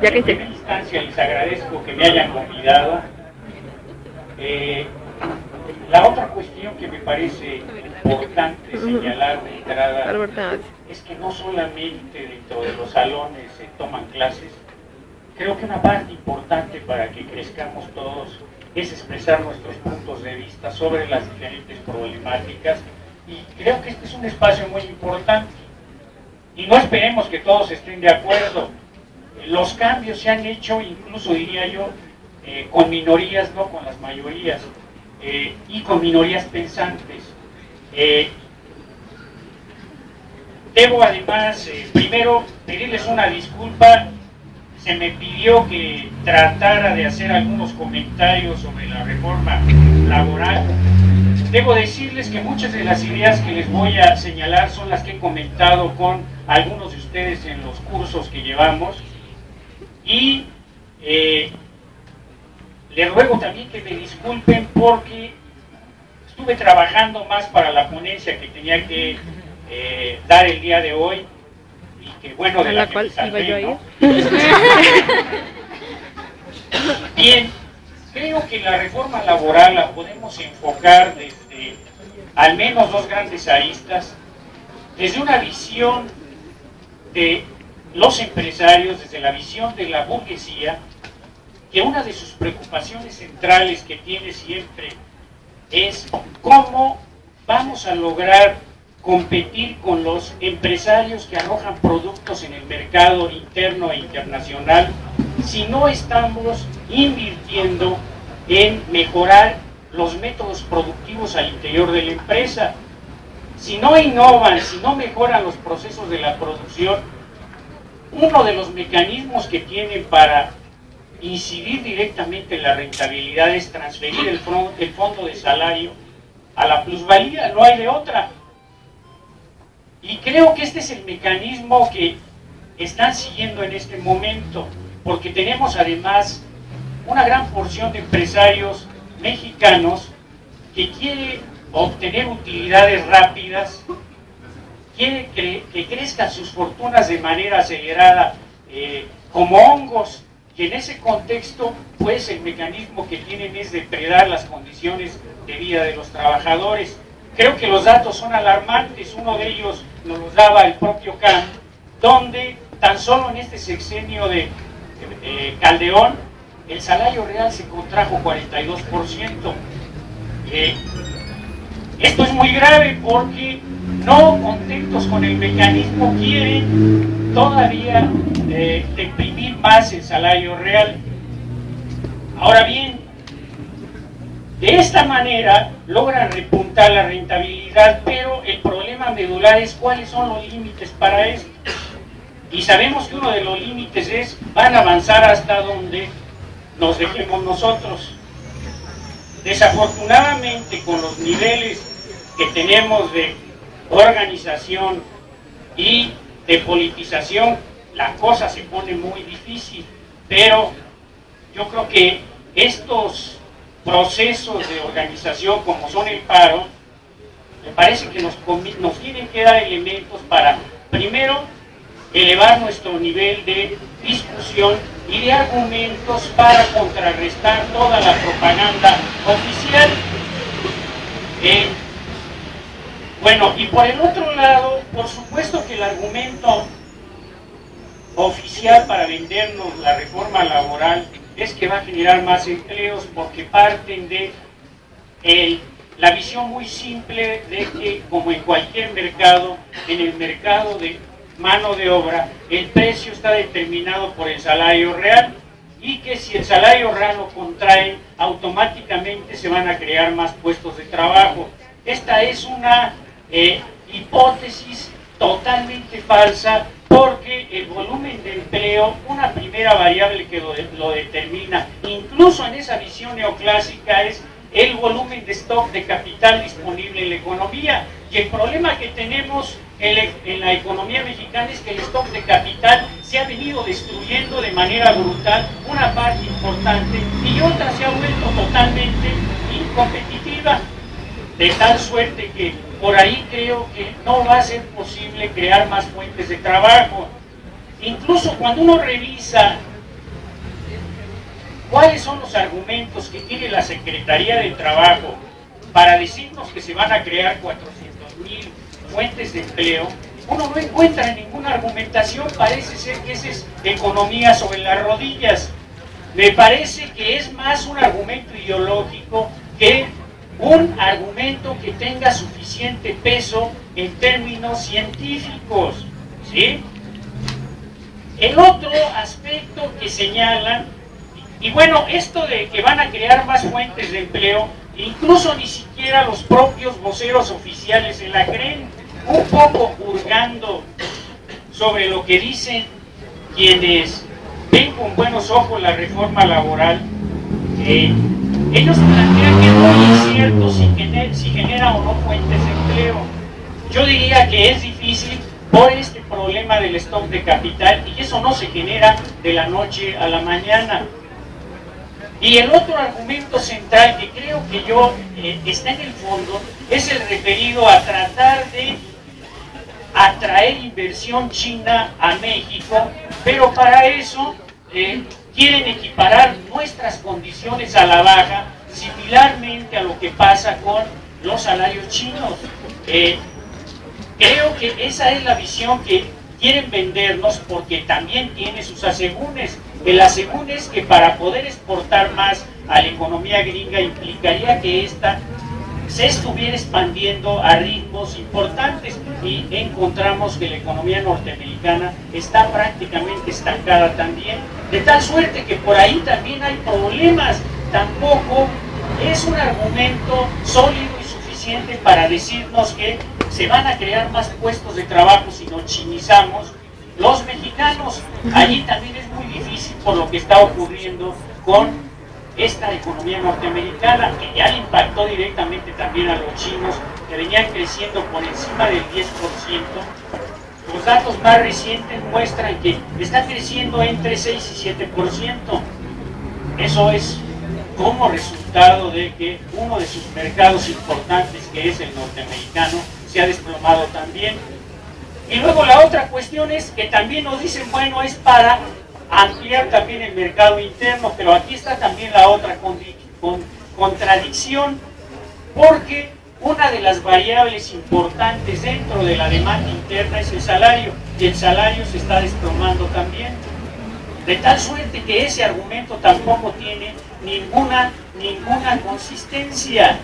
Ya que En primera instancia les agradezco que me hayan convidado. La otra cuestión que me parece importante señalar de entrada es que no solamente dentro de los salones se toman clases. Creo que una parte importante para que crezcamos todos es expresar nuestros puntos de vista sobre las diferentes problemáticas, y creo que este es un espacio muy importante y no esperemos que todos estén de acuerdo. Los cambios se han hecho, incluso diría yo, con minorías, no con las mayorías, y con minorías pensantes. Debo además, primero, pedirles una disculpa. Se me pidió que tratara de hacer algunos comentarios sobre la reforma laboral. Debo decirles que muchas de las ideas que les voy a señalar son las que he comentado con algunos de ustedes en los cursos que llevamos, y les ruego también que me disculpen porque estuve trabajando más para la ponencia que tenía que dar el día de hoy, y que bueno, de la cual iba yo a ir, ¿no? Bien, creo que la reforma laboral la podemos enfocar desde al menos dos grandes aristas: desde una visión de los empresarios, desde la visión de la burguesía, que una de sus preocupaciones centrales que tiene siempre es cómo vamos a lograr competir con los empresarios que arrojan productos en el mercado interno e internacional si no estamos invirtiendo en mejorar los métodos productivos al interior de la empresa. Si no innovan, si no mejoran los procesos de la producción, uno de los mecanismos que tienen para incidir directamente en la rentabilidad es transferir el fondo de salario a la plusvalía, no hay de otra. Y creo que este es el mecanismo que están siguiendo en este momento, porque tenemos además una gran porción de empresarios mexicanos que quiere obtener utilidades rápidas, quiere que crezcan sus fortunas de manera acelerada, como hongos, y en ese contexto, pues el mecanismo que tienen es depredar las condiciones de vida de los trabajadores. Creo que los datos son alarmantes. Uno de ellos nos los daba el propio Kant, donde tan solo en este sexenio de Calderón el salario real se contrajo 42%. Esto es muy grave porque, no contentos con el mecanismo, quieren todavía deprimir más el salario real. Ahora bien, de esta manera logran repuntar la rentabilidad, pero el problema medular es cuáles son los límites para esto. Y sabemos que uno de los límites es, van a avanzar hasta donde nos dejemos nosotros. Desafortunadamente, con los niveles que tenemos de organización y de politización, la cosa se pone muy difícil, pero yo creo que estos procesos de organización, como son el paro, me parece que nos tienen que dar elementos para, primero, elevar nuestro nivel de discusión y de argumentos para contrarrestar toda la propaganda oficial. Bueno, y por el otro lado, por supuesto que el argumento oficial para vendernos la reforma laboral es que va a generar más empleos, porque parten de la visión muy simple de que, como en cualquier mercado, en el mercado de mano de obra, el precio está determinado por el salario real, y que si el salario real lo contrae, automáticamente se van a crear más puestos de trabajo. Esta es una hipótesis totalmente falsa, porque el volumen de empleo, una primera variable que lo determina, incluso en esa visión neoclásica, es el volumen de stock de capital disponible en la economía. Y el problema que tenemos en la economía mexicana es que el stock de capital se ha venido destruyendo de manera brutal, una parte importante, y otra se ha vuelto totalmente incompetitiva, de tal suerte que por ahí creo que no va a ser posible crear más fuentes de trabajo. Incluso cuando uno revisa ¿Cuáles son los argumentos que tiene la Secretaría del Trabajo para decirnos que se van a crear 400,000 fuentes de empleo? Uno no encuentra ninguna argumentación, parece ser que esa es economía sobre las rodillas. Me parece que es más un argumento ideológico que un argumento que tenga suficiente peso en términos científicos, ¿sí? El otro aspecto que señalan, y bueno, esto de que van a crear más fuentes de empleo, incluso ni siquiera los propios voceros oficiales se la creen, un poco hurgando sobre lo que dicen quienes ven con buenos ojos la reforma laboral. Ellos plantean que es muy incierto si genera o no fuentes de empleo. Yo diría que es difícil por este problema del stock de capital, y eso no se genera de la noche a la mañana. Y el otro argumento central que creo que está en el fondo es el referido a tratar de atraer inversión china a México, pero para eso quieren equiparar nuestras condiciones a la baja, similarmente a lo que pasa con los salarios chinos. Creo que esa es la visión que quieren vendernos, porque también tiene sus asegúnes. El asegún es que para poder exportar más a la economía gringa implicaría que ésta se estuviera expandiendo a ritmos importantes, y encontramos que la economía norteamericana está prácticamente estancada también, de tal suerte que por ahí también hay problemas. Tampoco es un argumento sólido y suficiente para decirnos que se van a crear más puestos de trabajo si nos chinizamos los mexicanos. Allí también es muy difícil por lo que está ocurriendo con esta economía norteamericana, que ya le impactó directamente también a los chinos, que venían creciendo por encima del 10%. Los datos más recientes muestran que están creciendo entre 6 y 7%. Eso es como resultado de que uno de sus mercados importantes, que es el norteamericano, se ha desplomado también. Y luego la otra cuestión es que también nos dicen, bueno, es para ampliar también el mercado interno, pero aquí está también la otra contradicción, porque una de las variables importantes dentro de la demanda interna es el salario, y el salario se está desplomando también, de tal suerte que ese argumento tampoco tiene ninguna consistencia.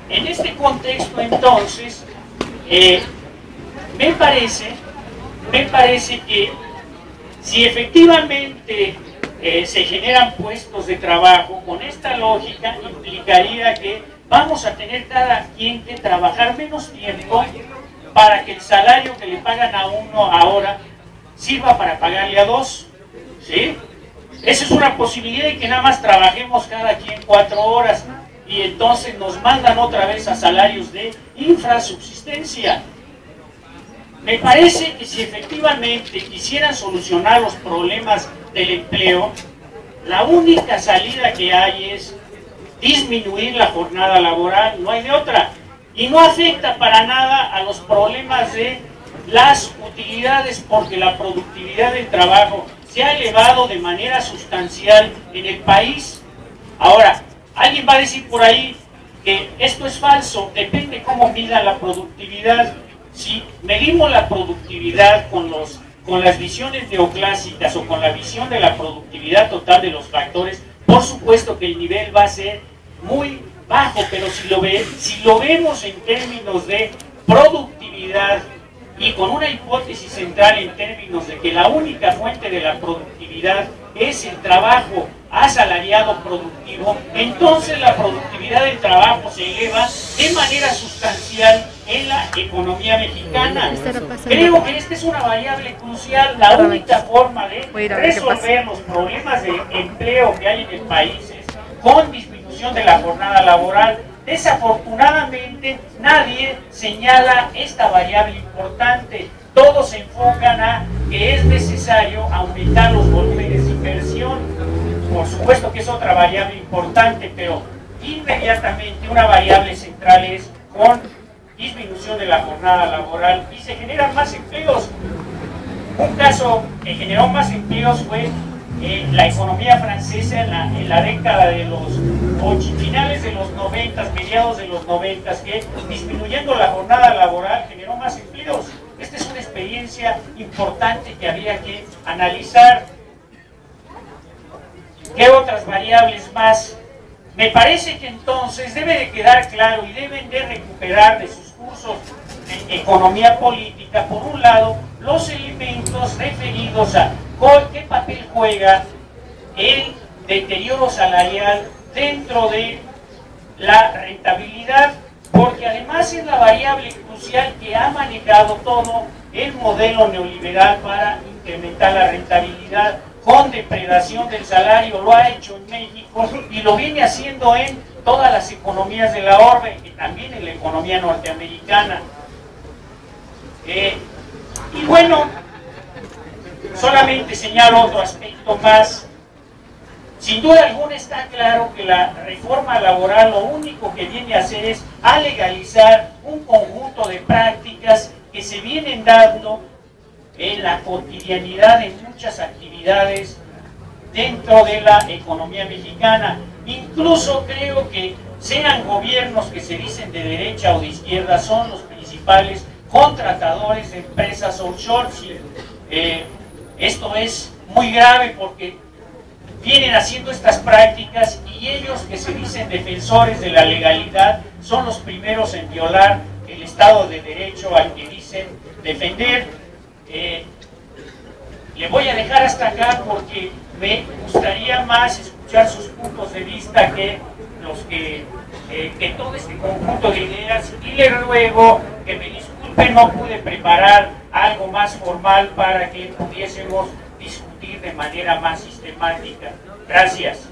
En este contexto, entonces, me parece que si efectivamente se generan puestos de trabajo, con esta lógica implicaría que vamos a tener cada quien que trabajar menos tiempo para que el salario que le pagan a uno ahora sirva para pagarle a dos, ¿sí? Esa es una posibilidad, de que nada más trabajemos cada quien 4 horas, y entonces nos mandan otra vez a salarios de infrasubsistencia. Me parece que si efectivamente quisieran solucionar los problemas del empleo, la única salida que hay es disminuir la jornada laboral, no hay de otra, y no afecta para nada a los problemas de las utilidades, porque la productividad del trabajo se ha elevado de manera sustancial en el país. Ahora, alguien va a decir por ahí que esto es falso, depende cómo mida la productividad. Si medimos la productividad con las visiones neoclásicas o con la visión de la productividad total de los factores, por supuesto que el nivel va a ser muy bajo, pero si lo vemos en términos de productividad y con una hipótesis central en términos de que la única fuente de la productividad es el trabajo asalariado productivo, entonces la productividad del trabajo se eleva de manera sustancial en la economía mexicana. Creo que esta es una variable crucial. La única forma de resolver los problemas de empleo que hay en el país es con disminución de la jornada laboral. Desafortunadamente nadie señala esta variable importante. Todos se enfocan a que es necesario aumentar los volúmenes de inversión. Por supuesto que es otra variable importante, pero inmediatamente una variable central es con disminución de la jornada laboral, y se generan más empleos. Un caso que generó más empleos fue la economía francesa en la década de los finales de los 90, mediados de los 90, que disminuyendo la jornada laboral generó más empleos. Esta es una experiencia importante que habría que analizar. ¿Qué otras variables más? Me parece que entonces debe de quedar claro y deben de recuperar de sus cursos de economía política, por un lado, los elementos referidos a qué papel juega el deterioro salarial dentro de la rentabilidad, porque además es la variable crucial que ha manejado todo el modelo neoliberal para incrementar la rentabilidad con depredación del salario. Lo ha hecho en México y lo viene haciendo en todas las economías de la orbe y también en la economía norteamericana. Y bueno, solamente señalo otro aspecto más. Sin duda alguna está claro que la reforma laboral lo único que viene a hacer es a legalizar un conjunto de prácticas que se vienen dando en la cotidianidad de muchas actividades dentro de la economía mexicana. Incluso creo que sean gobiernos que se dicen de derecha o de izquierda, son los principales contratadores de empresas outsourcing. Esto es muy grave porque vienen haciendo estas prácticas y ellos que se dicen defensores de la legalidad son los primeros en violar el Estado de Derecho al que dicen defender. Le voy a dejar hasta acá porque me gustaría más escuchar sus puntos de vista que todo este conjunto de ideas, y le ruego que me disculpe, no pude preparar algo más formal para que pudiésemos discutir de manera más sistemática. Gracias.